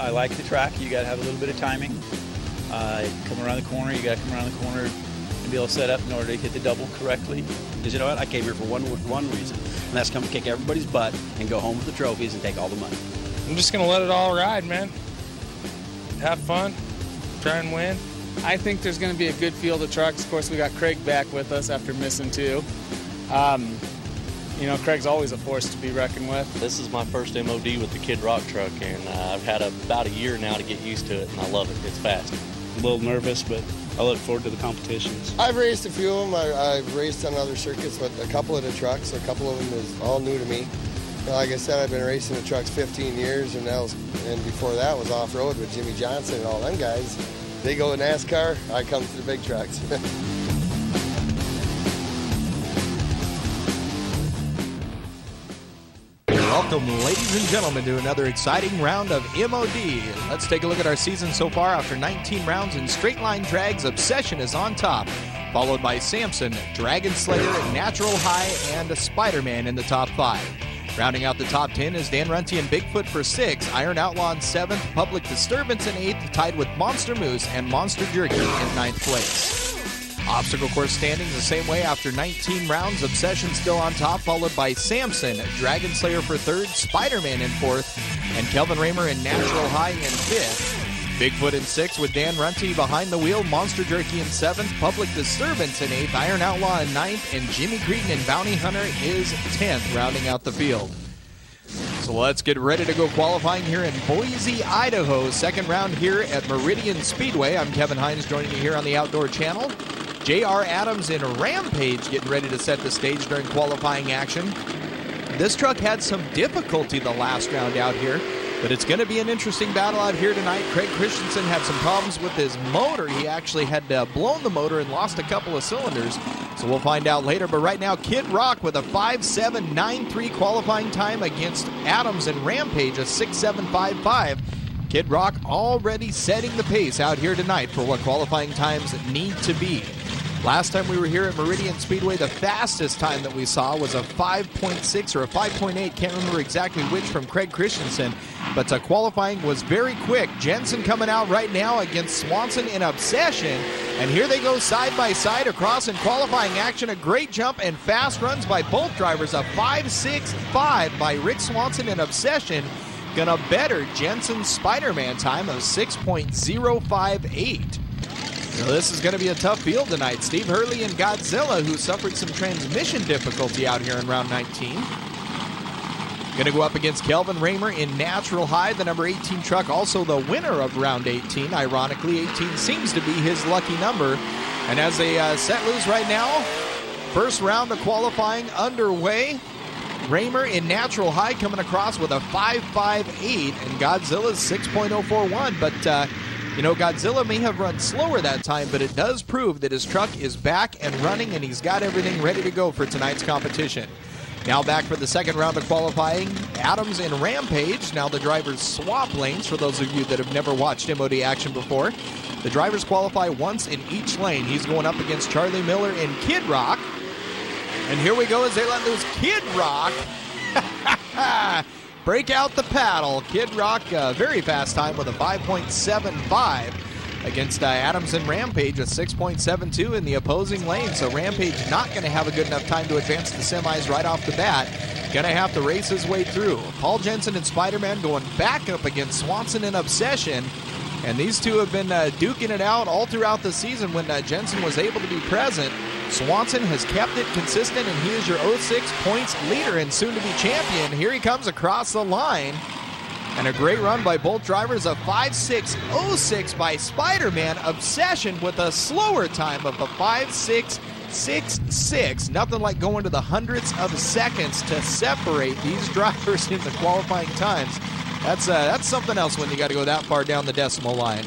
I like the track. You got to have a little bit of timing. Come around the corner, you got to come around the corner and be able to set up in order to hit the double correctly. Because you know what? I came here for one reason, and that's come to kick everybody's butt and go home with the trophies and take all the money. I'm just going to let it all ride, man. Have fun, try and win. I think there's going to be a good field of trucks. Of course, we got Craig back with us after missing 2. You know, Craig's always a force to be reckoned with. This is my first MOD with the Kid Rock truck, and I've had about a year now to get used to it, and I love it. It's fast. A little nervous, but I look forward to the competitions. I've raced a few of them. I've raced on other circuits, but a couple of the trucks, a couple of them is all new to me. Like I said, I've been racing the trucks 15 years, and before that was off-road with Jimmy Johnson and all them guys. They go to NASCAR, I come to the big trucks. Welcome, ladies and gentlemen, to another exciting round of MOD. Let's take a look at our season so far. After 19 rounds in straight line drags, Obsession is on top, followed by Samson, Dragon Slayer, Natural High, and Spider-Man in the top 5. Rounding out the top 10 is Dan Runty and Bigfoot for 6, Iron Outlaw in 7th, Public Disturbance in 8th, tied with Monster Moose and Monster Jerky in 9th place. Obstacle course standings the same way after 19 rounds. Obsession still on top, followed by Samson, Dragon Slayer for 3rd, Spider-Man in 4th, and Kelvin Raymer and Natural High in 5th. Bigfoot in 6th with Dan Runty behind the wheel, Monster Jerky in 7th, Public Disturbance in 8th, Iron Outlaw in 9th, and Jimmy Cretin and Bounty Hunter is 10th, rounding out the field. So let's get ready to go qualifying here in Boise, Idaho. Second round here at Meridian Speedway. I'm Kevin Hines, joining you here on the Outdoor Channel. J.R. Adams in Rampage getting ready to set the stage during qualifying action. This truck had some difficulty the last round out here, but it's going to be an interesting battle out here tonight. Craig Christensen had some problems with his motor. He actually had blown the motor and lost a couple of cylinders, so we'll find out later. But right now, Kid Rock with a 5.793 qualifying time against Adams in Rampage, a 6.755. Kid Rock already setting the pace out here tonight for what qualifying times need to be. Last time we were here at Meridian Speedway, the fastest time that we saw was a 5.6 or a 5.8, can't remember exactly which, from Craig Christensen, but qualifying was very quick. Jensen coming out right now against Swanson in Obsession, and here they go side by side across in qualifying action. A great jump and fast runs by both drivers. A 5.65 by Rick Swanson in Obsession, gonna better Jensen's Spider-Man time of 6.058. So this is going to be a tough field tonight. Steve Hurley and Godzilla, who suffered some transmission difficulty out here in round 19. Going to go up against Kelvin Raymer in Natural High, the number 18 truck, also the winner of round 18. Ironically, 18 seems to be his lucky number. And as they set loose right now, first round of qualifying underway. Raymer in Natural High coming across with a 5.58, and Godzilla's 6.041, but you know, Godzilla may have run slower that time, but it does prove that his truck is back and running, and he's got everything ready to go for tonight's competition. Now back for the second round of qualifying, Adams in Rampage. Now the drivers swap lanes, for those of you that have never watched MOD action before. The drivers qualify once in each lane. He's going up against Charlie Miller in Kid Rock. And here we go as they let loose Kid Rock. Break out the paddle. Kid Rock, very fast time with a 5.75 against Adams and Rampage, a 6.72 in the opposing lane. So Rampage not going to have a good enough time to advance the semis right off the bat. Going to have to race his way through. Paul Jensen and Spider-Man going back up against Swanson and Obsession. And these two have been duking it out all throughout the season when Jensen was able to be present. Swanson has kept it consistent, and he is your 06 points leader and soon-to-be champion. Here he comes across the line. And a great run by both drivers, a 5.606 by Spider-Man. Obsession with a slower time of a 5.666. Nothing like going to the hundreds of seconds to separate these drivers in the qualifying times. That's something else when you got to go that far down the decimal line.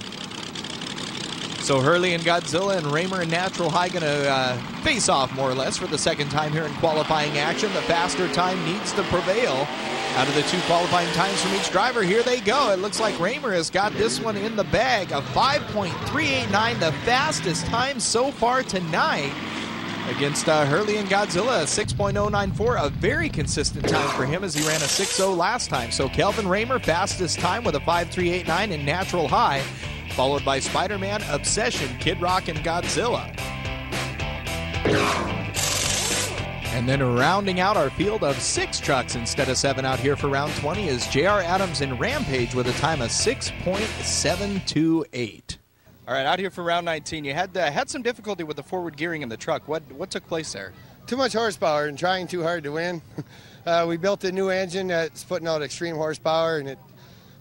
So Hurley and Godzilla and Raymer and Natural High going to face off more or less for the second time here in qualifying action. The faster time needs to prevail. Out of the two qualifying times from each driver, here they go. It looks like Raymer has got this one in the bag. A 5.389, the fastest time so far tonight. against Hurley and Godzilla, 6.094, a very consistent time for him as he ran a 6.0 last time. So Kelvin Raymer, fastest time with a 5.389 in natural high, followed by Spider-Man, Obsession, Kid Rock, and Godzilla. And then rounding out our field of 6 trucks instead of 7 out here for round 20 is J.R. Adams in Rampage with a time of 6.728. All right, out here for round 19, you had some difficulty with the forward gearing in the truck. What took place there? Too much horsepower and trying too hard to win. We built a new engine that's putting out extreme horsepower, and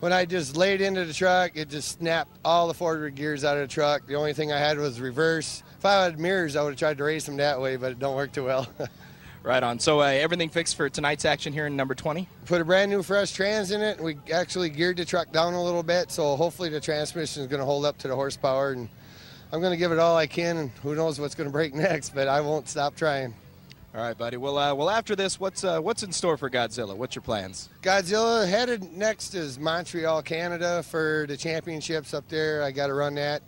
when I just laid into the truck, it just snapped all the forward gears out of the truck. The only thing I had was reverse. If I had mirrors, I would have tried to race them that way, but it don't work too well. Right on. So everything fixed for tonight's action here in number 20? Put a brand new fresh trans in it. We actually geared the truck down a little bit, so hopefully the transmission is going to hold up to the horsepower. And I'm going to give it all I can, and who knows what's going to break next, but I won't stop trying. All right, buddy. Well, after this, what's in store for Godzilla? What's your plans? Godzilla headed next is Montreal, Canada for the championships up there. I got to run that,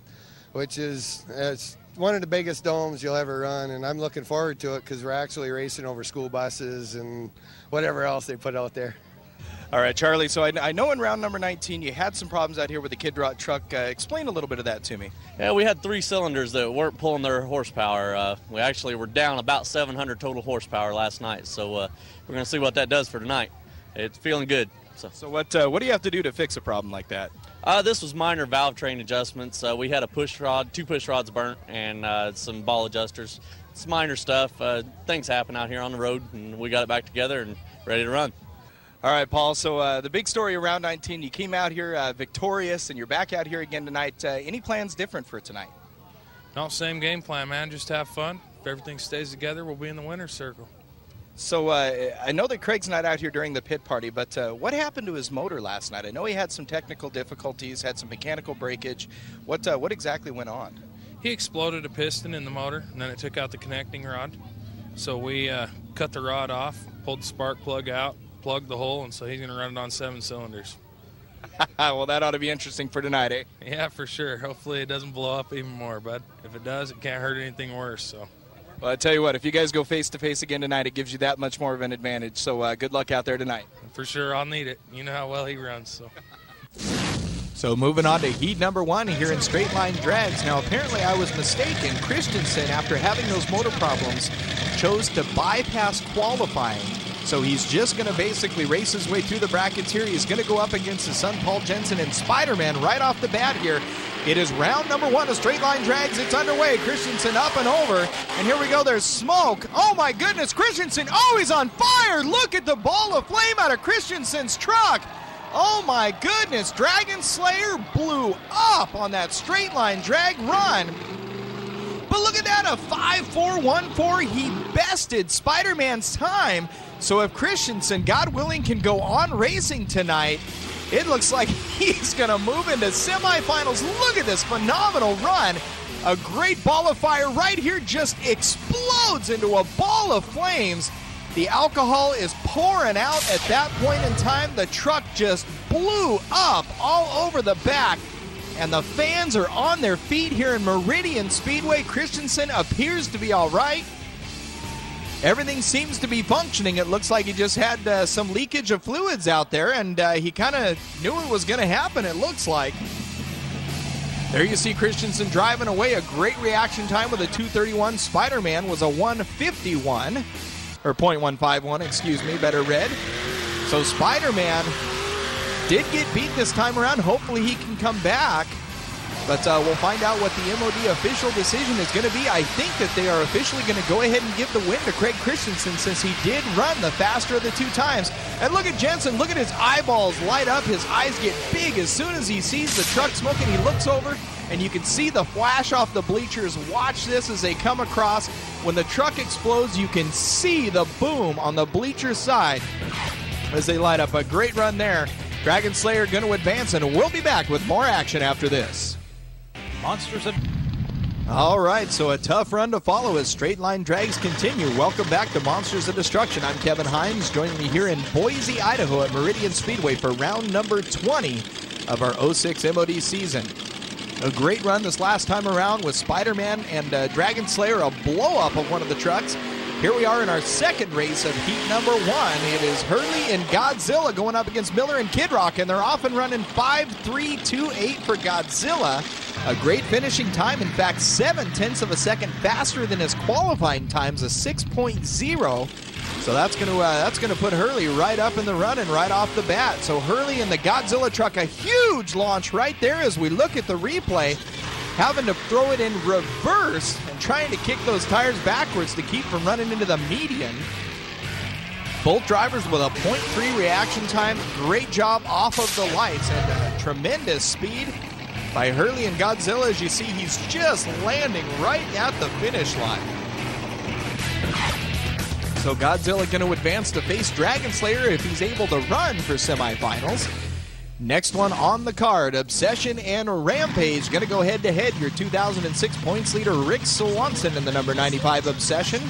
which is it's one of the biggest domes you'll ever run, and I'm looking forward to it because we're actually racing over school buses and whatever else they put out there. All right, Charlie, so I know in round number 19 you had some problems out here with the Kid Rock truck. Explain a little bit of that to me. Yeah, we had 3 cylinders that weren't pulling their horsepower. We actually were down about 700 total horsepower last night, so we're going to see what that does for tonight. It's feeling good. So what do you have to do to fix a problem like that? This was minor valve train adjustments. We had a push rod, 2 push rods burnt, and some ball adjusters. It's minor stuff. Things happen out here on the road, and we got it back together and ready to run. All right, Paul, so the big story around 19, you came out here victorious, and you're back out here again tonight. Any plans different for tonight? No, same game plan, man. Just have fun. If everything stays together, we'll be in the winner's circle. So I know that Craig's not out here during the pit party, but what happened to his motor last night? I know he had some technical difficulties, had some mechanical breakage. What exactly went on? He exploded a piston in the motor, and then it took out the connecting rod. So we cut the rod off, pulled the spark plug out, plugged the hole, and so he's going to run it on 7 cylinders. Well, that ought to be interesting for tonight, eh? Yeah, for sure. Hopefully it doesn't blow up even more, bud. If it does, it can't hurt anything worse. So. Well, I tell you what, if you guys go face-to-face again tonight, it gives you that much more of an advantage. So good luck out there tonight. For sure, I'll need it. You know how well he runs. So moving on to heat number 1 here in straight line drags. Now, apparently I was mistaken. Christensen, after having those motor problems, chose to bypass qualifying. So he's just going to basically race his way through the brackets here. He's going to go up against his son, Paul Jensen, and Spider-Man right off the bat here. It is round number 1 of straight line drags. It's underway. Christensen up and over. And here we go. There's smoke. Oh, my goodness. Christensen. Oh, he's on fire. Look at the ball of flame out of Christensen's truck. Oh, my goodness. Dragon Slayer blew up on that straight line drag run. But look at that, a 5.414. He bested Spider-Man's time. So if Christensen, God willing, can go on racing tonight, it looks like he's going to move into semifinals. Look at this phenomenal run. A great ball of fire right here just explodes into a ball of flames. The alcohol is pouring out at that point in time. The truck just blew up all over the back. And the fans are on their feet here in Meridian Speedway. Christensen appears to be all right. Everything seems to be functioning. It looks like he just had some leakage of fluids out there, and he kind of knew it was going to happen, it looks like. There you see Christensen driving away. A great reaction time with a 2:31. Spider-Man was a 1:51, or .151, excuse me, better read. So Spider-Man did get beat this time around. Hopefully he can come back. But we'll find out what the MOD official decision is going to be. I think that they are officially going to go ahead and give the win to Craig Christensen since he did run the faster of the 2 times. And look at Jensen. Look at his eyeballs light up. His eyes get big as soon as he sees the truck smoking. He looks over, and you can see the flash off the bleachers. Watch this as they come across. When the truck explodes, you can see the boom on the bleacher side as they light up. A great run there. Dragon Slayer going to advance, and we'll be back with more action after this. Monsters of... All right, so a tough run to follow as straight line drags continue. Welcome back to Monsters of Destruction. I'm Kevin Hines, joining me here in Boise, Idaho at Meridian Speedway for round number 20 of our 06 MOD season. A great run this last time around with Spider-Man and Dragon Slayer, a blow-up of one of the trucks. Here we are in our second race of heat number 1. It is Hurley and Godzilla going up against Miller and Kid Rock, and they're off and running 5.328 for Godzilla. A great finishing time, in fact, 0.7 of a second faster than his qualifying times, a 6.0. So that's going to put Hurley right up in the run and right off the bat. So Hurley and the Godzilla truck, a huge launch right there as we look at the replay, having to throw it in reverse and trying to kick those tires backwards to keep from running into the median. Both drivers with a 0.3 reaction time. Great job off of the lights and tremendous speed by Hurley and Godzilla. As you see, he's just landing right at the finish line. So Godzilla going to advance to face Dragon Slayer if he's able to run for semifinals. Next one on the card, Obsession and Rampage. Going to go head-to-head. Your 2006 points leader, Rick Swanson, in the number 95 Obsession,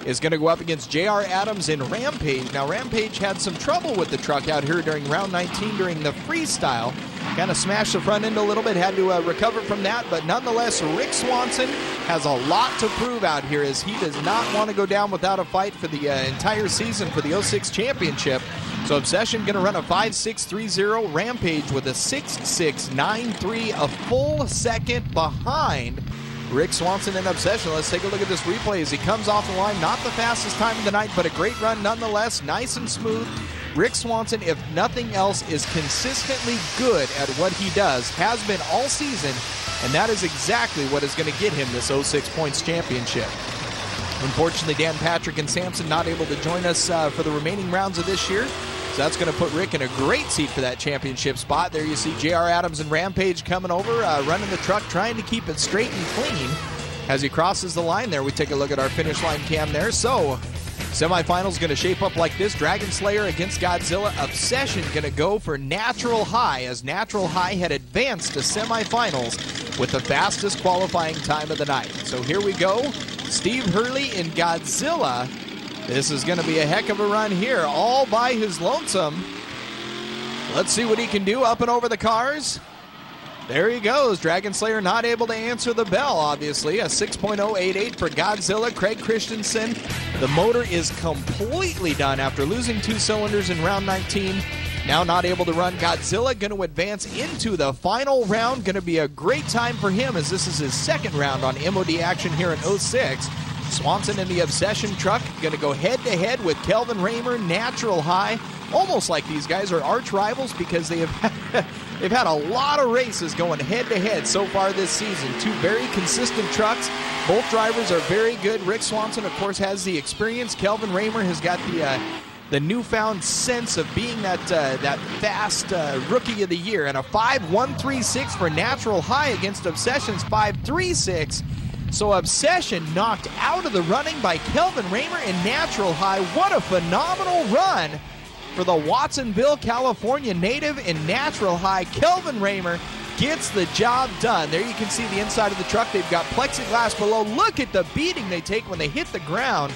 is going to go up against J.R. Adams in Rampage. Now, Rampage had some trouble with the truck out here during round 19 during the freestyle. Kind of smashed the front end a little bit, had to recover from that, but nonetheless, Rick Swanson has a lot to prove out here as he does not want to go down without a fight for the entire season for the 06 championship. So Obsession going to run a 5.630, Rampage with a 6.693, a full second behind Rick Swanson and Obsession. Let's take a look at this replay as he comes off the line. Not the fastest time of the night, but a great run nonetheless. Nice and smooth. Rick Swanson, if nothing else, is consistently good at what he does, has been all season, and that is exactly what is going to get him this 06 points championship. Unfortunately, Dan Patrick and Sampson not able to join us for the remaining rounds of this year. So that's going to put Rick in a great seat for that championship spot. There you see J.R. Adams and Rampage coming over, running the truck, trying to keep it straight and clean. As he crosses the line there, we take a look at our finish line cam there. So, semifinals going to shape up like this. Dragon Slayer against Godzilla. Obsession going to go for Natural High, as Natural High had advanced to semifinals with the fastest qualifying time of the night. So here we go. Steve Hurley and Godzilla. This is going to be a heck of a run here, all by his lonesome. Let's see what he can do up and over the cars. There he goes. Dragon Slayer not able to answer the bell, obviously. A 6.088 for Godzilla. Craig Christensen. The motor is completely done after losing 2 cylinders in round 19. Now not able to run. Godzilla going to advance into the final round. Going to be a great time for him as this is his second round on MOD action here in 06. Swanson in the Obsession truck going to go head-to-head with Kelvin Raymer, Natural High. Almost like these guys are arch rivals because they've had a lot of races going head-to-head so far this season. 2 very consistent trucks. Both drivers are very good. Rick Swanson, of course, has the experience. Kelvin Raymer has got the newfound sense of being that fast rookie of the year. And a 5.136 for Natural High against Obsession's 5.36. So Obsession knocked out of the running by Kelvin Raymer and Natural High. What a phenomenal run for the Watsonville, California native in Natural High. Kelvin Raymer gets the job done. There you can see the inside of the truck. They've got plexiglass below. Look at the beating they take when they hit the ground.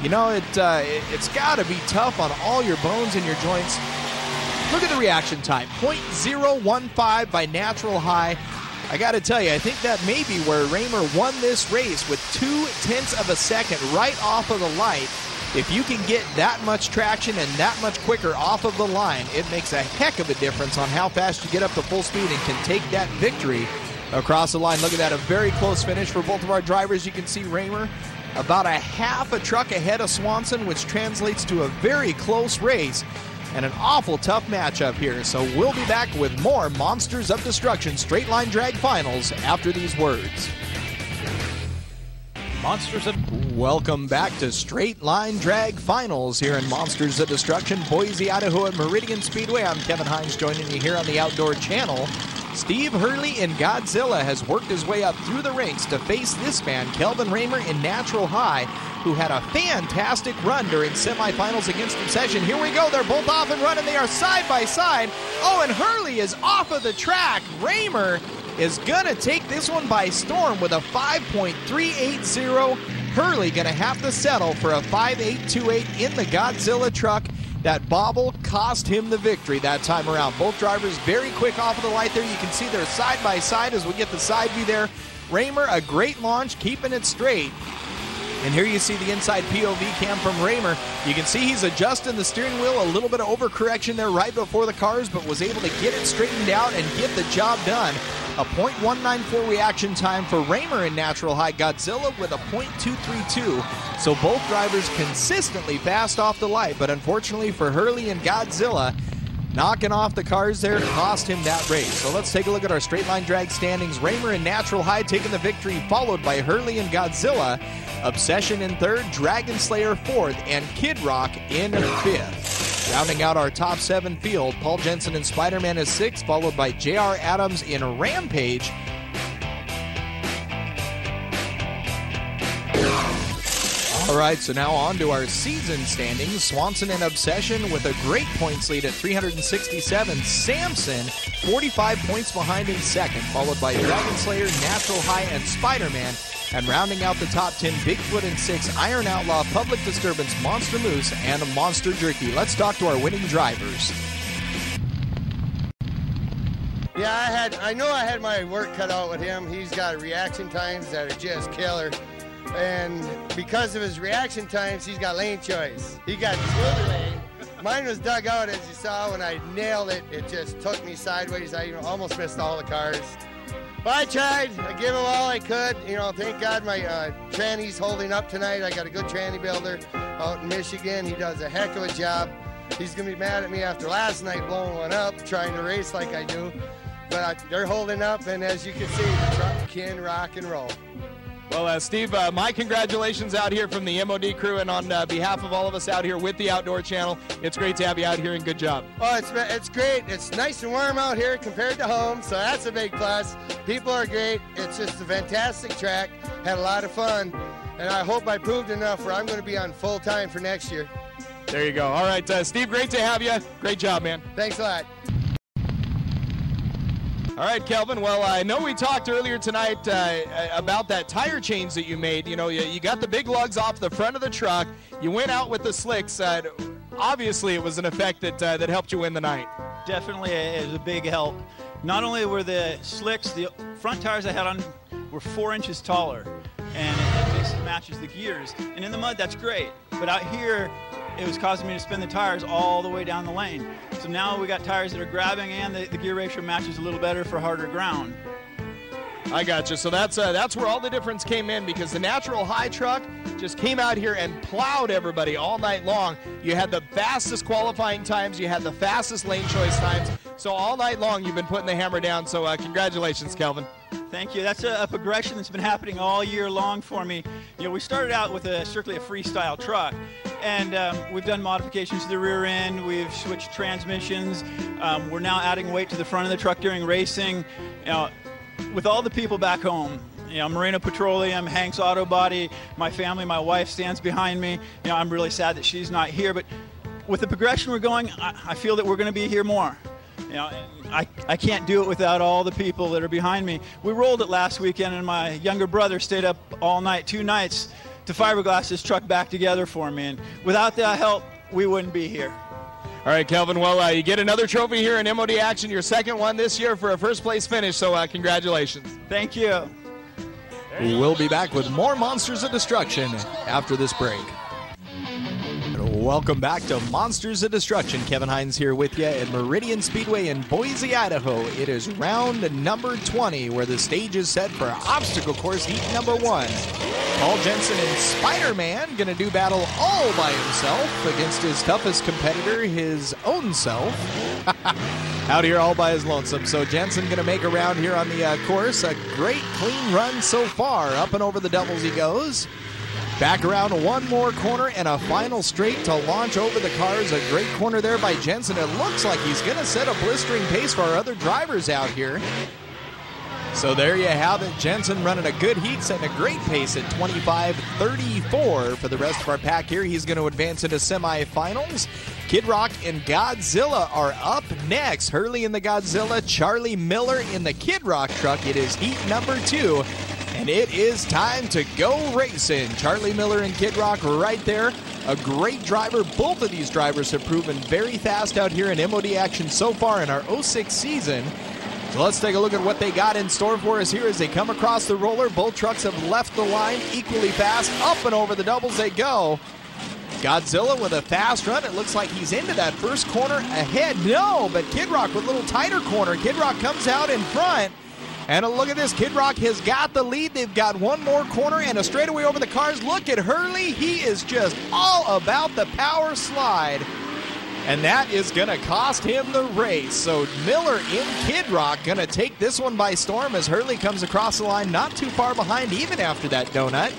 You know, it's got to be tough on all your bones and your joints. Look at the reaction time. 0.015 by Natural High. I got to tell you, I think that may be where Raymer won this race with 0.2 of a second right off of the light. If you can get that much traction and that much quicker off of the line, it makes a heck of a difference on how fast you get up to full speed and can take that victory across the line. Look at that, a very close finish for both of our drivers. You can see Raymer about a half a truck ahead of Swanson, which translates to a very close race and an awful tough matchup here. So we'll be back with more Monsters of Destruction Straight Line Drag Finals after these words. Welcome back to Straight Line Drag Finals here in Monsters of Destruction, Boise, Idaho at Meridian Speedway. I'm Kevin Hines joining you here on the Outdoor Channel. Steve Hurley in Godzilla has worked his way up through the ranks to face this man, Kelvin Raymer in Natural High, who had a fantastic run during semifinals against Obsession. Here we go. They're both off and running. They are side by side. Oh, and Hurley is off of the track. Raymer is going to take this one by storm with a 5.380. Hurley going to have to settle for a 5.828 in the Godzilla truck. That bobble cost him the victory that time around. Both drivers very quick off of the light there. You can see they're side by side as we get the side view there. Raymer, a great launch, keeping it straight. And here you see the inside POV cam from Raymer. You can see he's adjusting the steering wheel, a little bit of overcorrection there right before the cars, but was able to get it straightened out and get the job done. A .194 reaction time for Raymer in natural high. Godzilla with a .232. So both drivers consistently fast off the light, but unfortunately for Hurley and Godzilla, knocking off the cars there cost him that race. So let's take a look at our straight line drag standings. Raymer in natural high taking the victory, followed by Hurley and Godzilla. Obsession in third, Dragon Slayer fourth, and Kid Rock in fifth. Rounding out our top 7 field, Paul Jensen and Spider-Man is 6th, followed by J.R. Adams in Rampage. All right, so now on to our season standings. Swanson and Obsession with a great points lead at 367. Samson, 45 points behind in second, followed by Dragon Slayer, Natural High, and Spider-Man. And rounding out the top 10, Bigfoot in 6, Iron Outlaw, Public Disturbance, Monster Moose, and Monster Jerky. Let's talk to our winning drivers. Yeah, I know I had my work cut out with him. He's got reaction times that are just killer. And because of his reaction times, he's got lane choice. He got smooth lane. Mine was dug out, as you saw, when I nailed it. It just took me sideways. I almost missed all the cars. But I tried. I gave him all I could. You know, thank God my tranny's holding up tonight. I got a good tranny builder out in Michigan. He does a heck of a job. He's going to be mad at me after last night blowing one up, trying to race like I do. But they're holding up, and as you can see, the truck can rock and roll. Well, Steve, my congratulations out here from the MOD crew, and on behalf of all of us out here with the Outdoor Channel, it's great to have you out here, and good job. Oh, it's great. It's nice and warm out here compared to home, so that's a big plus. People are great. It's just a fantastic track. Had a lot of fun, and I hope I proved enough where I'm going to be on full time for next year. There you go. All right, Steve, great to have you. Great job, man. Thanks a lot. All right, Kelvin. Well, I know we talked earlier tonight about that tire change that you made. You know, you got the big lugs off the front of the truck. You went out with the slicks. Obviously, it was an effect that helped you win the night. Definitely, it was a big help. Not only were the slicks, the front tires I had on were 4 inches taller, and it basically matches the gears. And in the mud, that's great. But out here, it was causing me to spin the tires all the way down the lane. So now we got tires that are grabbing, and the gear ratio matches a little better for harder ground. I got you. So that's where all the difference came in, because the natural high truck just came out here and plowed everybody all night long. You had the fastest qualifying times. You had the fastest lane choice times. So all night long you've been putting the hammer down. So congratulations, Kelvin. Thank you. That's a progression that's been happening all year long for me. You know, we started out with strictly a freestyle truck, and we've done modifications to the rear end. We've switched transmissions. We're now adding weight to the front of the truck during racing. You know, with all the people back home, you know, Marina Petroleum, Hank's Auto Body, my family, my wife stands behind me. You know, I'm really sad that she's not here, but with the progression we're going, I feel that we're going to be here more. You know, I can't do it without all the people that are behind me. We rolled it last weekend, and my younger brother stayed up all night, 2 nights, to fiberglass this truck back together for me. And without that help, we wouldn't be here. All right, Kelvin. Well, you get another trophy here in MOD action, your second one this year for a first-place finish, so congratulations. Thank you. We'll be back with more Monsters of Destruction after this break. Welcome back to Monsters of Destruction. Kevin Hines here with you at Meridian Speedway in Boise, Idaho. It is round number 20, where the stage is set for obstacle course heat number 1. Paul Jensen and Spider-Man going to do battle all by himself against his toughest competitor, his own self. Out here all by his lonesome. So Jensen going to make a round here on the course. A great clean run so far. Up and over the doubles he goes. Back around one more corner and a final straight to launch over the cars. A great corner there by Jensen. It looks like he's going to set a blistering pace for our other drivers out here. So there you have it. Jensen running a good heat, setting a great pace at 25:34 for the rest of our pack here. He's going to advance into semifinals. Kid Rock and Godzilla are up next. Hurley in the Godzilla, Charlie Miller in the Kid Rock truck. It is heat number 2. And it is time to go racing. Charlie Miller and Kid Rock right there. a great driver. Both of these drivers have proven very fast out here in MOD action so far in our 06 season. So let's take a look at what they got in store for us here as they come across the roller. Both trucks have left the line equally fast. Up and over the doubles they go. Godzilla with a fast run. It looks like he's into that first corner ahead. No, but Kid Rock with a little tighter corner. Kid Rock comes out in front. And look at this. Kid Rock has got the lead. They've got one more corner and a straightaway over the cars. Look at Hurley. He is just all about the power slide. And that is going to cost him the race. So Miller in Kid Rock going to take this one by storm as Hurley comes across the line not too far behind even after that donut.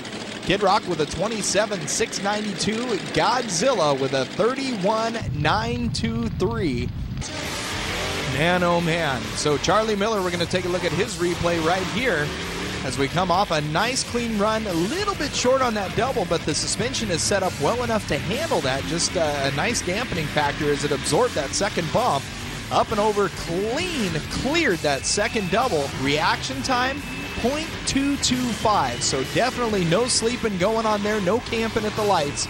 Kid Rock with a 27.692. Godzilla with a 31.923. Man, oh man. So Charlie Miller, we're going to take a look at his replay right here as we come off a nice clean run, a little bit short on that double, but the suspension is set up well enough to handle that. Just a nice dampening factor as it absorbed that second bump. Up and over, clean, cleared that second double. Reaction time, 0.225. So definitely no sleeping going on there, no camping at the lights.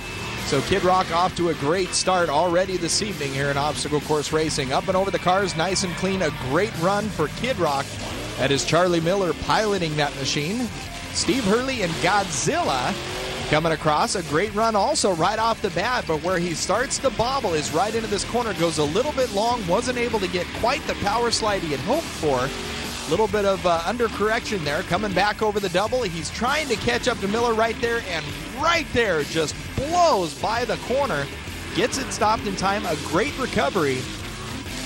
So Kid Rock off to a great start already this evening here in obstacle course racing. Up and over the cars, nice and clean, a great run for Kid Rock. That is Charlie Miller piloting that machine. Steve Hurley and Godzilla coming across. A great run also right off the bat, but where he starts to bobble is right into this corner. Goes a little bit long, wasn't able to get quite the power slide he had hoped for. A little bit of undercorrection there. Coming back over the double. He's trying to catch up to Miller right there, and right there just blows by the corner. Gets it stopped in time. A great recovery,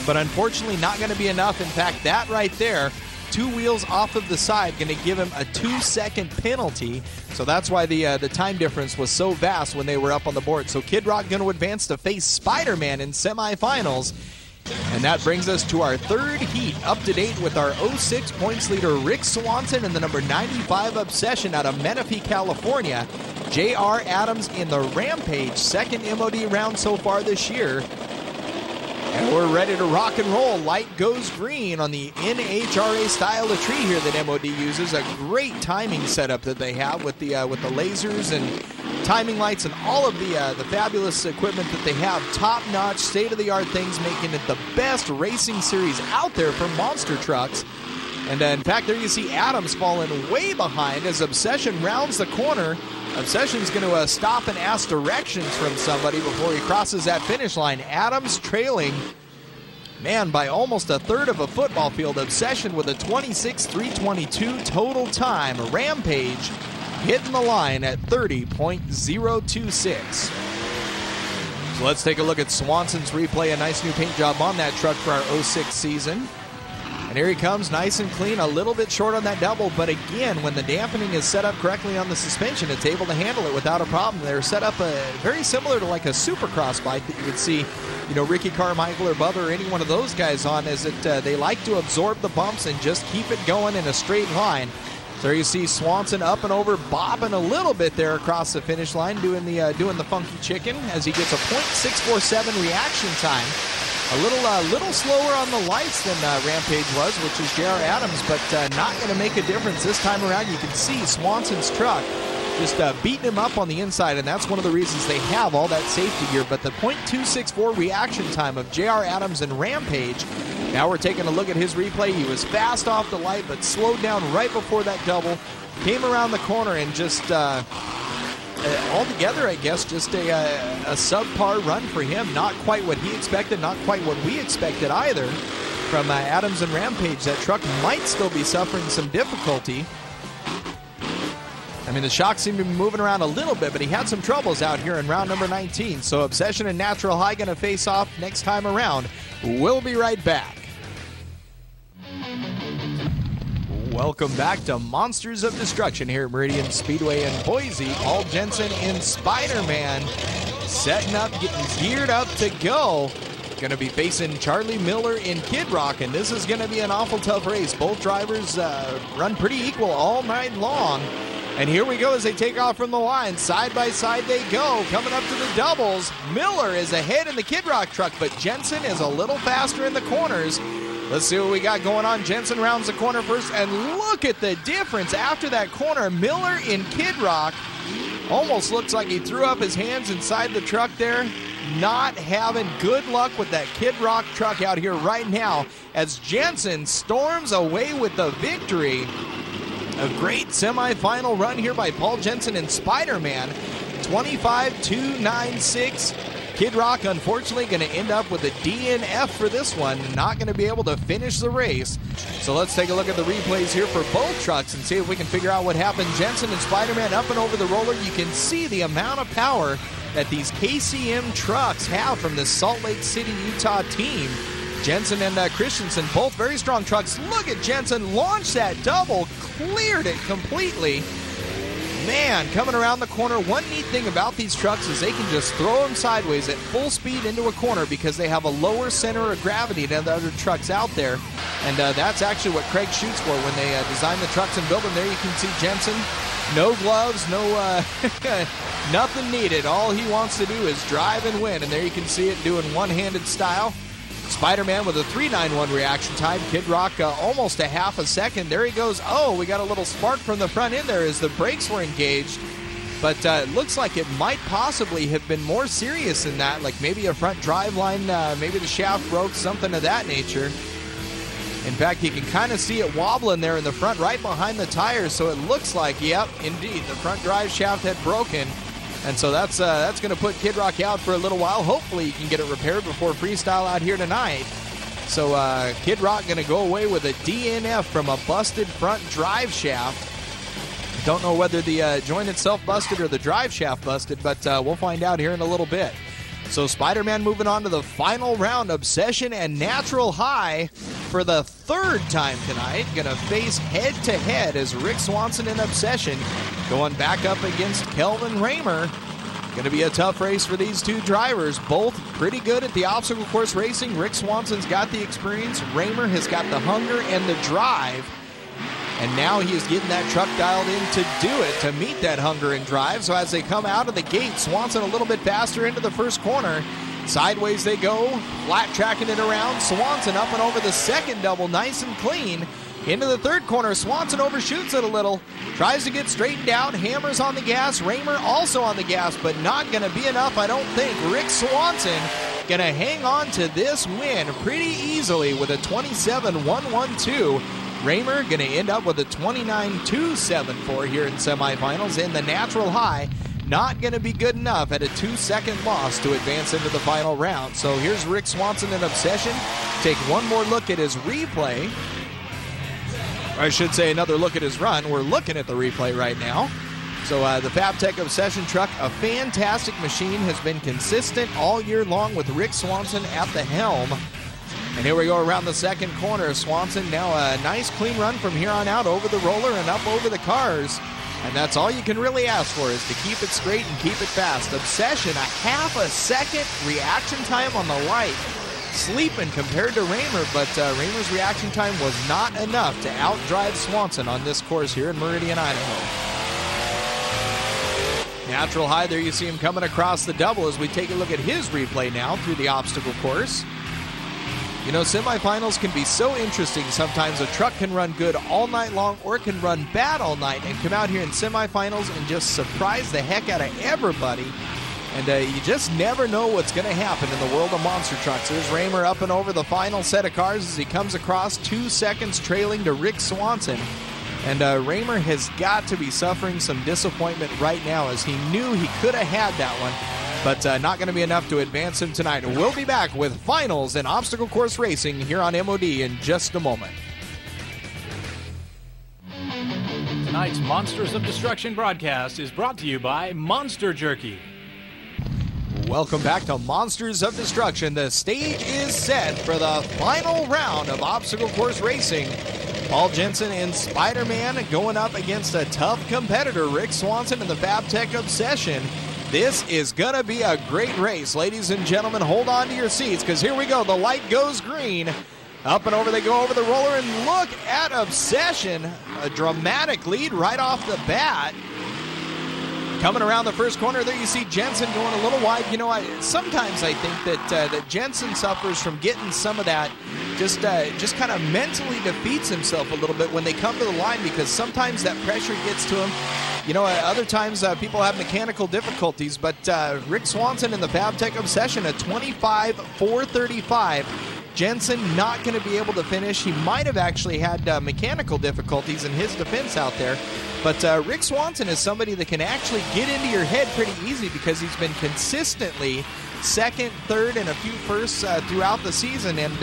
but unfortunately not going to be enough. In fact, that right there, 2 wheels off of the side, going to give him a 2-second penalty. So that's why the time difference was so vast when they were up on the board. So Kid Rock going to advance to face Spider-Man in semifinals. And that brings us to our third heat, up to date with our 06 points leader Rick Swanson and the number 95 Obsession out of Menifee, California. J.R. Adams in the Rampage, second MOD round so far this year. And we're ready to rock and roll. Light goes green on the NHRA style of tree here that MOD uses. A great timing setup that they have with the lasers and timing lights and all of the fabulous equipment that they have. Top-notch, state-of-the-art things, making it the best racing series out there for monster trucks. And in fact, there you see Adams falling way behind as Obsession rounds the corner. Obsession's going to stop and ask directions from somebody before he crosses that finish line. Adams trailing, man, by almost a third of a football field. Obsession with a 26.322 total time. Rampage hitting the line at 30.026. So let's take a look at Swanson's replay. A nice new paint job on that truck for our 06 season. And here he comes, nice and clean, a little bit short on that double, but again, when the dampening is set up correctly on the suspension, it's able to handle it without a problem. They're set up very similar to like a Supercross bike that you would see, you know, Ricky Carmichael or Bubba or any one of those guys on, is that they like to absorb the bumps and just keep it going in a straight line. So there you see Swanson up and over, bobbing a little bit there across the finish line, doing the funky chicken as he gets a .647 reaction time. A little slower on the lights than Rampage was, which is J.R. Adams, but not going to make a difference this time around. You can see Swanson's truck just beating him up on the inside, and that's one of the reasons they have all that safety gear. But the .264 reaction time of J.R. Adams and Rampage, now we're taking a look at his replay. He was fast off the light, but slowed down right before that double, came around the corner, and just altogether, I guess, just a subpar run for him. Not quite what he expected, not quite what we expected either from Adams and Rampage. That truck might still be suffering some difficulty. I mean, the shocks seem to be moving around a little bit, but he had some troubles out here in round number 19. So Obsession and Natural High going to face off next time around. We'll be right back. Welcome back to Monsters of Destruction here at Meridian Speedway in Boise. Paul Jensen in Spider-Man setting up, getting geared up to go. Going to be facing Charlie Miller in Kid Rock, and this is going to be an awful tough race. Both drivers run pretty equal all night long. And here we go as they take off from the line. Side by side they go, coming up to the doubles. Miller is ahead in the Kid Rock truck, but Jensen is a little faster in the corners. Let's see what we got going on. Jensen rounds the corner first, and look at the difference after that corner. Miller in Kid Rock Almost looks like he threw up his hands inside the truck there. Not having good luck with that Kid Rock truck out here right now as Jensen storms away with the victory. A great semifinal run here by Paul Jensen and Spider-Man. 25-296. Kid Rock, unfortunately, going to end up with a DNF for this one. Not going to be able to finish the race. So let's take a look at the replays here for both trucks and see if we can figure out what happened. Jensen and Spider-Man up and over the roller. You can see the amount of power that these KCM trucks have from the Salt Lake City, Utah team. Jensen and Christensen, both very strong trucks. Look at Jensen launch that double, cleared it completely. Man, coming around the corner, one neat thing about these trucks is they can just throw them sideways at full speed into a corner because they have a lower center of gravity than the other trucks out there. And that's actually what Craig shoots for when they design the trucks and build them. There you can see Jensen, no gloves, no nothing needed. All he wants to do is drive and win. And there you can see it doing one-handed style. Spider-Man with a 3.91 reaction time. Kid Rock almost a half a second. There he goes. Oh, we got a little spark from the front end there as the brakes were engaged. But it looks like it might possibly have been more serious than that, like maybe a front drive line, maybe the shaft broke, something of that nature. In fact, you can kind of see it wobbling there in the front right behind the tires, so it looks like, yep, indeed, the front drive shaft had broken. And so that's going to put Kid Rock out for a little while. Hopefully he can get it repaired before freestyle out here tonight. So Kid Rock going to go away with a DNF from a busted front drive shaft. Don't know whether the joint itself busted or the drive shaft busted, but we'll find out here in a little bit. So Spider-Man moving on to the final round. Obsession and Natural High for the third time tonight. Going to face head-to-head as Rick Swanson and Obsession going back up against Kelvin Raymer. Going to be a tough race for these two drivers. Both pretty good at the obstacle course racing. Rick Swanson's got the experience. Raymer has got the hunger and the drive. And now he is getting that truck dialed in to do it, to meet that hunger and drive. So as they come out of the gate, Swanson a little bit faster into the first corner. Sideways they go, flat tracking it around. Swanson up and over the second double, nice and clean. Into the third corner, Swanson overshoots it a little. Tries to get straightened out, hammers on the gas. Raymer also on the gas, but not going to be enough, I don't think. Rick Swanson going to hang on to this win pretty easily with a 27-112. Raymer going to end up with a 29-274 here in semifinals. And the Natural High not going to be good enough at a 2-second loss to advance into the final round. So here's Rick Swanson in Obsession. Take one more look at his replay. Or I should say another look at his run. We're looking at the replay right now. So the FabTech Obsession truck, a fantastic machine, has been consistent all year long with Rick Swanson at the helm. And here we go around the second corner. Swanson now a nice clean run from here on out over the roller and up over the cars. And that's all you can really ask for is to keep it straight and keep it fast. Obsession, a half a second reaction time on the light. Sleeping compared to Raymer, but Raymer's reaction time was not enough to outdrive Swanson on this course here in Meridian, Idaho. Natural High, there you see him coming across the double as we take a look at his replay now through the obstacle course. You know, semifinals can be so interesting. Sometimes a truck can run good all night long or it can run bad all night and come out here in semifinals and just surprise the heck out of everybody. And you just never know what's going to happen in the world of monster trucks. There's Raymer up and over the final set of cars as he comes across 2 seconds trailing to Rick Swanson. And Raymer has got to be suffering some disappointment right now as he knew he could have had that one. But not going to be enough to advance him tonight. We'll be back with finals and obstacle course racing here on MOD in just a moment. Tonight's Monsters of Destruction broadcast is brought to you by Monster Jerky. Welcome back to Monsters of Destruction. The stage is set for the final round of obstacle course racing. Paul Jensen and Spider-Man going up against a tough competitor, Rick Swanson and the FabTech Obsession. This is going to be a great race. Ladies and gentlemen, hold on to your seats because here we go. The light goes green. Up and over they go over the roller, and look at Obsession. A dramatic lead right off the bat. Coming around the first corner, there you see Jensen going a little wide. You know, sometimes I think that Jensen suffers from getting some of that, just kind of mentally defeats himself a little bit when they come to the line because sometimes that pressure gets to him. other times people have mechanical difficulties, but Rick Swanson in the FabTech Obsession, a 25.435. Jensen not going to be able to finish. He might have actually had mechanical difficulties in his defense out there. But Rick Swanson is somebody that can actually get into your head pretty easy because he's been consistently second, third, and a few firsts throughout the season. And,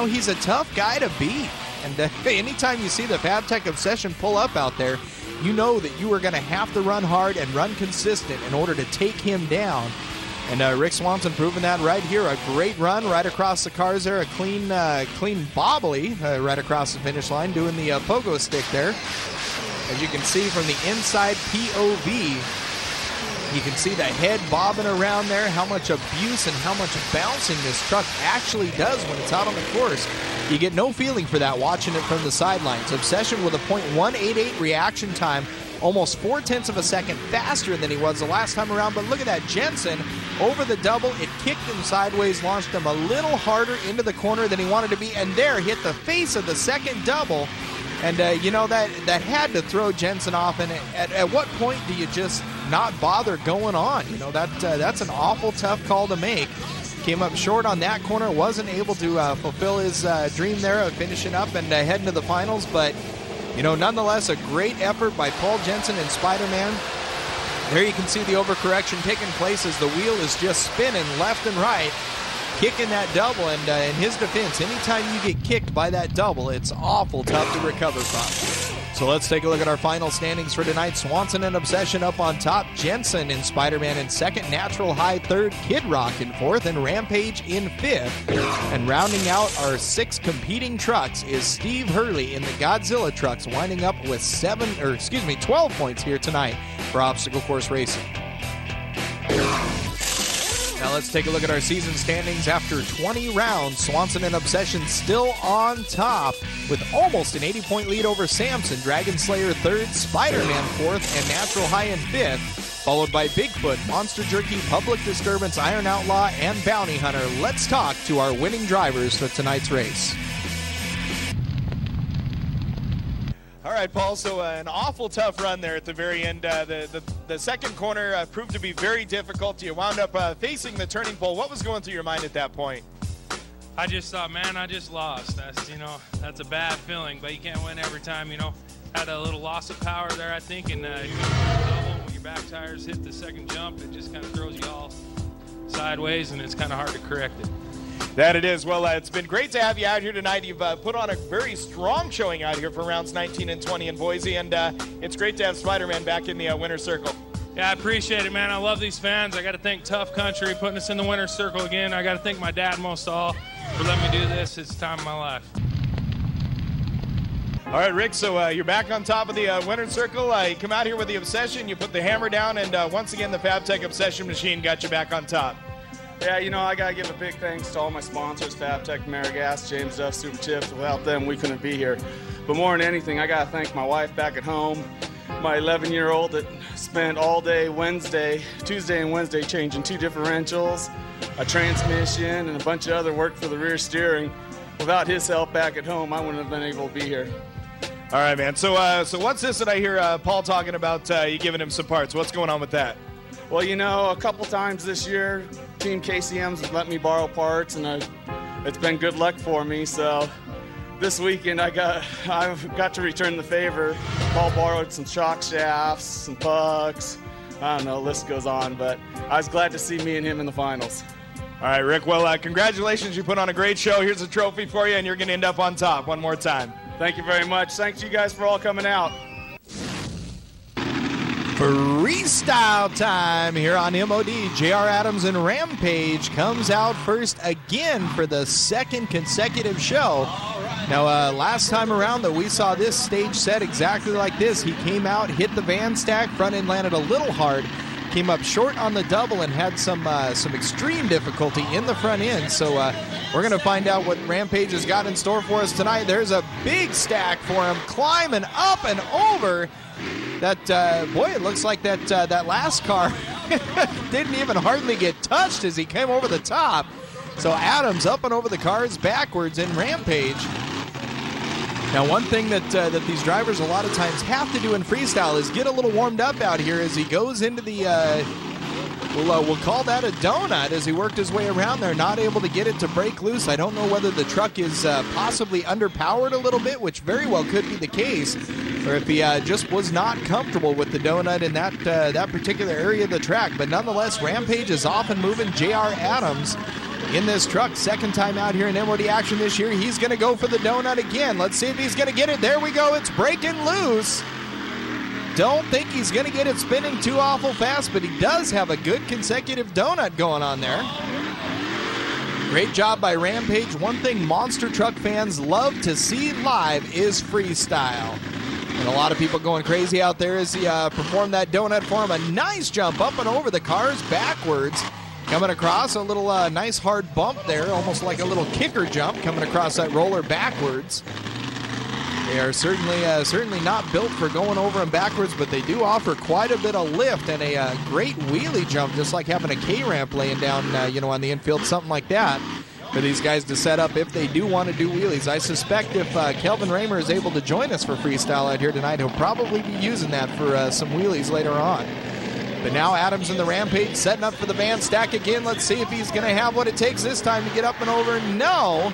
he's a tough guy to beat. And anytime you see the FabTech Obsession pull up out there, you know that you are going to have to run hard and run consistent in order to take him down. And Rick Swanson proving that right here. A great run right across the cars there. A clean bobbly right across the finish line, doing the pogo stick there. As you can see from the inside POV, you can see the head bobbing around there, how much abuse and how much bouncing this truck actually does when it's out on the course. You get no feeling for that watching it from the sidelines. Obsession with a .188 reaction time, almost 0.4 of a second faster than he was the last time around. But look at that, Jensen over the double. It kicked him sideways, launched him a little harder into the corner than he wanted to be, and there hit the face of the second double. And, that had to throw Jensen off. And at what point do you just not bother going on? That's an awful tough call to make. Came up short on that corner, wasn't able to fulfill his dream there of finishing up and heading to the finals. But, nonetheless, a great effort by Paul Jensen and Spider-Man. There you can see the overcorrection taking place as the wheel is just spinning left and right, kicking that double. And in his defense, anytime you get kicked by that double, it's awful tough to recover from. So let's take a look at our final standings for tonight. Swanson and Obsession up on top. Jensen and Spider-Man in second. Natural High third. Kid Rock in fourth. And Rampage in fifth. And rounding out our 6 competing trucks is Steve Hurley in the Godzilla trucks, winding up with 12 points here tonight for obstacle course racing. Now let's take a look at our season standings after 20 rounds. Swanson and Obsession still on top with almost an 80-point lead over Samson. Dragon Slayer third, Spider-Man fourth, and Natural High in fifth, followed by Bigfoot, Monster Jerky, Public Disturbance, Iron Outlaw, and Bounty Hunter. Let's talk to our winning drivers for tonight's race. All right, Paul, so an awful tough run there at the very end. The second corner proved to be very difficult. You wound up facing the turning pole. What was going through your mind at that point? I just thought, man, I just lost. That's a bad feeling, but you can't win every time, Had a little loss of power there, I think, and when your back tires hit the second jump, it just kind of throws you all sideways, and it's kind of hard to correct it. That it is. Well, it's been great to have you out here tonight. You've put on a very strong showing out here for rounds 19 and 20 in Boise, and it's great to have Spider-Man back in the winner's circle. Yeah, I appreciate it, man. I love these fans. I got to thank Tough Country putting us in the winner's circle again. I got to thank my dad most of all for letting me do this. It's the time of my life. All right, Rick, so you're back on top of the winner's circle. You come out here with the Obsession, you put the hammer down, and once again, the FabTech Obsession machine got you back on top. Yeah, I got to give a big thanks to all my sponsors, FabTech, Amerigas, James Duff, Super Chips. Without them, we couldn't be here. But more than anything, I got to thank my wife back at home, my 11-year-old that spent all day Tuesday and Wednesday, changing 2 differentials, a transmission, and a bunch of other work for the rear steering. Without his help back at home, I wouldn't have been able to be here. All right, man. So what's this that I hear Paul talking about you giving him some parts? What's going on with that? Well, a couple times this year, Team KCM's let me borrow parts, and it's been good luck for me. So this weekend, I've got to return the favor. Paul borrowed some shock shafts, some pucks. I don't know, the list goes on, but I was glad to see me and him in the finals. All right, Rick. Well, congratulations. You put on a great show. Here's a trophy for you, and you're going to end up on top one more time. Thank you very much. Thanks you guys for all coming out. Freestyle time here on MOD. JR Adams and Rampage comes out first again for the second consecutive show. Now, last time around that we saw this stage set exactly like this, he came out, hit the van stack, front end landed a little hard, came up short on the double and had some extreme difficulty in the front end. So we're going to find out what Rampage has got in store for us tonight. There's a big stack for him, climbing up and over. That, boy, it looks like that last car didn't even hardly get touched as he came over the top. So Adams up and over the cars backwards in Rampage. Now, one thing that these drivers a lot of times have to do in freestyle is get a little warmed up out here as he goes into the, we'll call that a donut, as he worked his way around there, not able to get it to break loose. I don't know whether the truck is possibly underpowered a little bit, which very well could be the case, or if he just was not comfortable with the donut in that particular area of the track. But nonetheless, Rampage is off and moving. J.R. Adams in this truck, second time out here in MOD action this year. He's going to go for the donut again. Let's see if he's going to get it. There we go. It's breaking loose. Don't think he's going to get it spinning too awful fast, but he does have a good consecutive donut going on there. Great job by Rampage. One thing monster truck fans love to see live is freestyle. And a lot of people going crazy out there as he performed that donut for him. A nice jump up and over the cars backwards. Coming across a little nice hard bump there, almost like a little kicker jump coming across that roller backwards. They are certainly not built for going over and backwards, but they do offer quite a bit of lift and a great wheelie jump, just like having a K-ramp laying down, on the infield, something like that, for these guys to set up if they do want to do wheelies. I suspect if Kelvin Raymer is able to join us for freestyle out here tonight, he'll probably be using that for some wheelies later on. But now Adams in the Rampage setting up for the van stack again. Let's see if he's going to have what it takes this time to get up and over. No.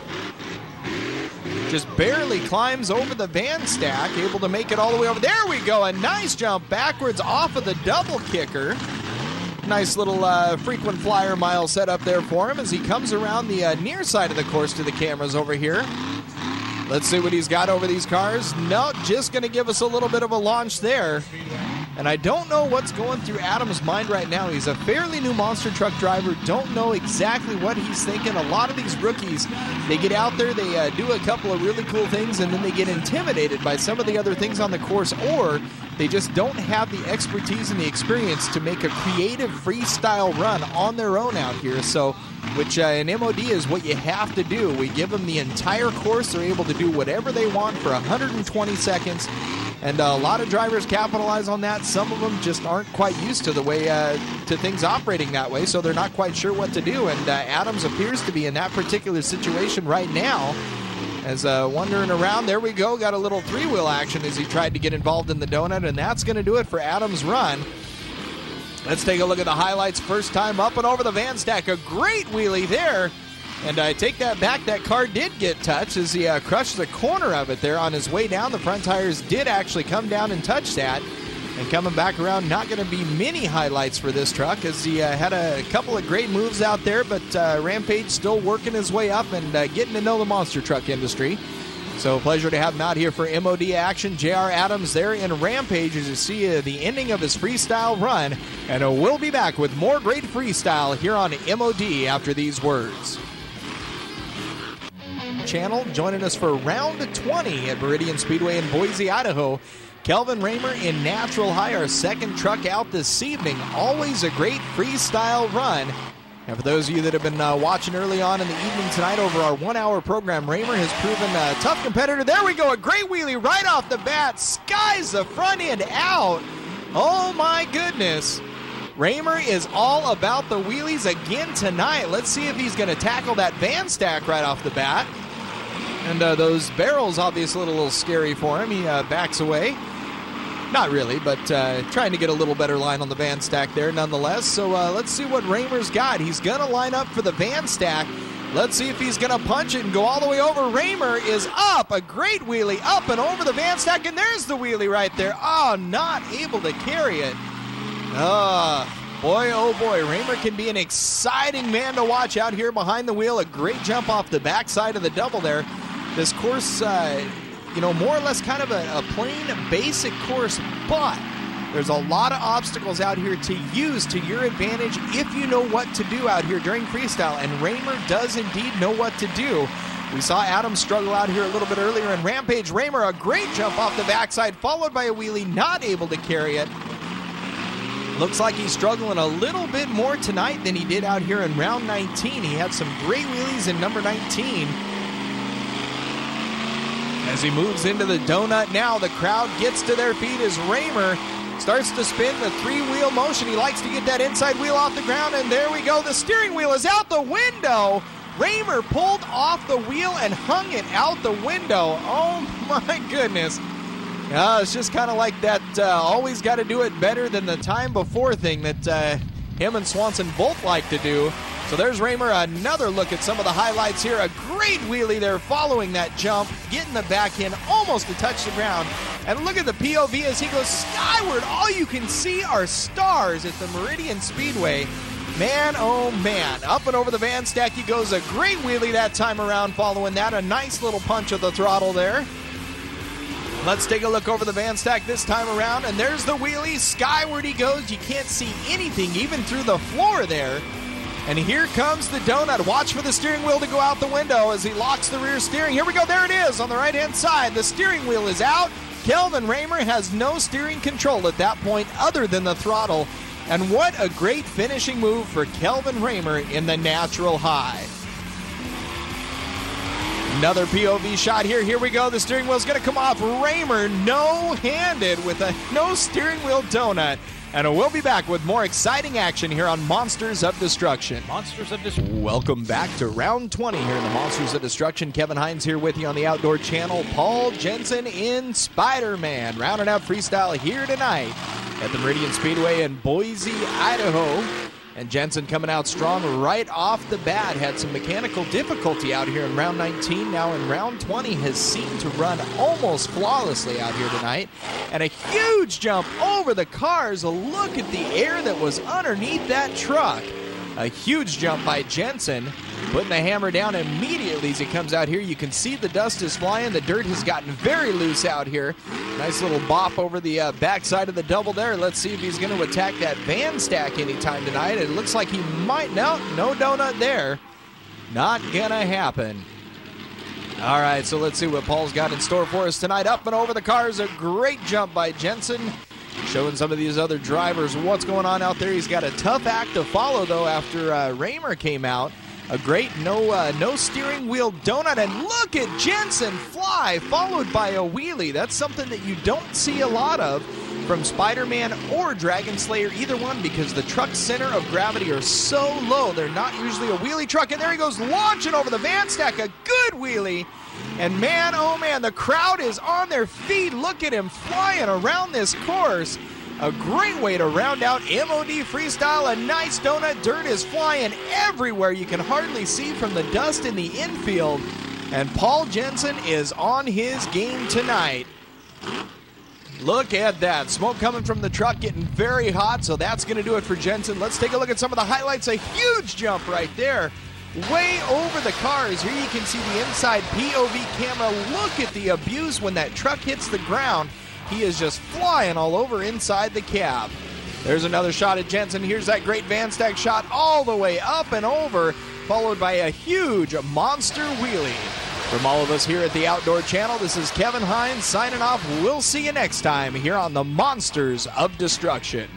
Just barely climbs over the van stack, able to make it all the way over. There we go. A nice jump backwards off of the double kicker. Nice little frequent flyer mile set up there for him as he comes around the near side of the course to the cameras over here. Let's see what he's got over these cars. No, just going to give us a little bit of a launch there. And I don't know what's going through Adams' mind right now. He's a fairly new monster truck driver. Don't know exactly what he's thinking. A lot of these rookies, they get out there, they do a couple of really cool things, and then they get intimidated by some of the other things on the course, or they just don't have the expertise and the experience to make a creative freestyle run on their own out here. So, which in MOD is what you have to do. We give them the entire course. They're able to do whatever they want for 120 seconds. And a lot of drivers capitalize on that. Some of them just aren't quite used to the way, to things operating that way, so they're not quite sure what to do. And Adams appears to be in that particular situation right now. As wandering around, there we go, got a little three-wheel action as he tried to get involved in the donut, and that's going to do it for Adams' run. Let's take a look at the highlights. First time up and over the van stack. A great wheelie there. And I take that back. That car did get touched as he crushed the corner of it there on his way down. The front tires did actually come down and touch that. And coming back around, not going to be many highlights for this truck as he had a couple of great moves out there, but Rampage still working his way up and getting to know the monster truck industry. So a pleasure to have him out here for MOD action. J.R. Adams there in Rampage as you see the ending of his freestyle run. And we'll be back with more great freestyle here on MOD after these words. Channel joining us for round 20 at Meridian Speedway in Boise, Idaho. Kelvin Raymer in Natural High, our second truck out this evening. Always a great freestyle run. And for those of you that have been watching early on in the evening tonight over our 1 hour program, Raymer has proven a tough competitor. There we go, a great wheelie right off the bat. Skies the front end out. Oh my goodness. Raymer is all about the wheelies again tonight. Let's see if he's going to tackle that van stack right off the bat. And those barrels obviously a little scary for him. He backs away. Not really, but trying to get a little better line on the van stack there nonetheless. So let's see what Raymer's got. He's going to line up for the van stack. Let's see if he's going to punch it and go all the way over. Raymer is up. A great wheelie up and over the van stack. And there's the wheelie right there. Oh, not able to carry it. Boy, oh boy, Raymer can be an exciting man to watch out here behind the wheel. A great jump off the backside of the double there. This course, more or less kind of a plain, basic course, but there's a lot of obstacles out here to use to your advantage if you know what to do out here during freestyle, and Raymer does indeed know what to do. We saw Adams struggle out here a little bit earlier in Rampage. Raymer, a great jump off the backside, followed by a wheelie, not able to carry it. Looks like he's struggling a little bit more tonight than he did out here in round 19. He had some great wheelies in number 19. As he moves into the donut now, the crowd gets to their feet as Raymer starts to spin the three-wheel motion. He likes to get that inside wheel off the ground, and there we go. The steering wheel is out the window. Raymer pulled off the wheel and hung it out the window. Oh my goodness. It's just kind of like that always got to do it better than the time before thing that him and Swanson both like to do. So there's Raymer, another look at some of the highlights here. A great wheelie there following that jump, getting the back end almost to touch the ground. And look at the POV as he goes skyward. All you can see are stars at the Meridian Speedway. Man, oh man, up and over the van stack he goes. A great wheelie that time around following that. A nice little punch of the throttle there. Let's take a look over the van stack this time around, and there's the wheelie. Skyward he goes. You can't see anything even through the floor there. And here comes the donut. Watch for the steering wheel to go out the window as he locks the rear steering. Here we go. There it is on the right-hand side. The steering wheel is out. Kelvin Raymer has no steering control at that point other than the throttle. And what a great finishing move for Kelvin Raymer in the natural high. Another POV shot here. Here we go. The steering wheel's going to come off. Raymer no-handed with a no steering wheel donut. And we'll be back with more exciting action here on Monsters of Destruction. Monsters of Destruction. Welcome back to round 20 here in the Monsters of Destruction. Kevin Hines here with you on the Outdoor Channel. Paul Jensen in Spider-Man. Rounding out freestyle here tonight at the Meridian Speedway in Boise, Idaho. And Jensen coming out strong right off the bat. Had some mechanical difficulty out here in round 19. Now in round 20 has seemed to run almost flawlessly out here tonight. And a huge jump over the cars. A look at the air that was underneath that truck. A huge jump by Jensen. Putting the hammer down immediately as he comes out here. You can see the dust is flying. The dirt has gotten very loose out here. Nice little bop over the backside of the double there. Let's see if he's going to attack that van stack anytime tonight. It looks like he might. No donut there. Not going to happen. All right, so let's see what Paul's got in store for us tonight. Up and over the cars. A great jump by Jensen. Showing some of these other drivers what's going on out there. He's got a tough act to follow, though, after Raymer came out. A great no steering wheel donut. And look at Jensen fly, followed by a wheelie. That's something that you don't see a lot of from Spider-Man or Dragon Slayer, either one, because the truck's center of gravity are so low. They're not usually a wheelie truck. And there he goes, launching over the van stack. A good wheelie. And man, oh man, the crowd is on their feet. Look at him flying around this course. A great way to round out MOD Freestyle. A nice donut. Dirt is flying everywhere. You can hardly see from the dust in the infield. And Paul Jensen is on his game tonight. Look at that. Smoke coming from the truck, getting very hot, so that's going to do it for Jensen. Let's take a look at some of the highlights. A huge jump right there. Way over the cars. Here you can see the inside POV camera. Look at the abuse when that truck hits the ground. He is just flying all over inside the cab. There's another shot at Jensen. Here's that great van stack shot all the way up and over, followed by a huge monster wheelie. From all of us here at the Outdoor Channel, this is Kevin Hines signing off. We'll see you next time here on the Monsters of Destruction.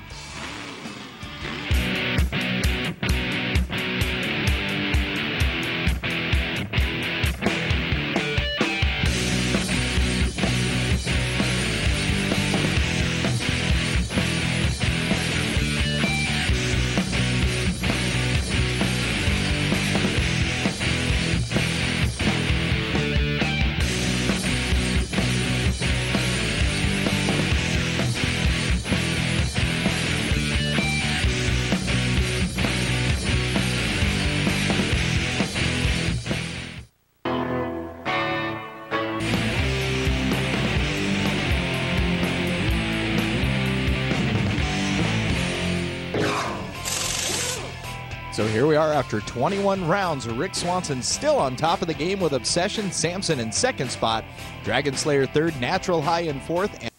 So here we are after 21 rounds. Rick Swanson still on top of the game with Obsession, Samson in second spot, Dragon Slayer third, Natural High in fourth, and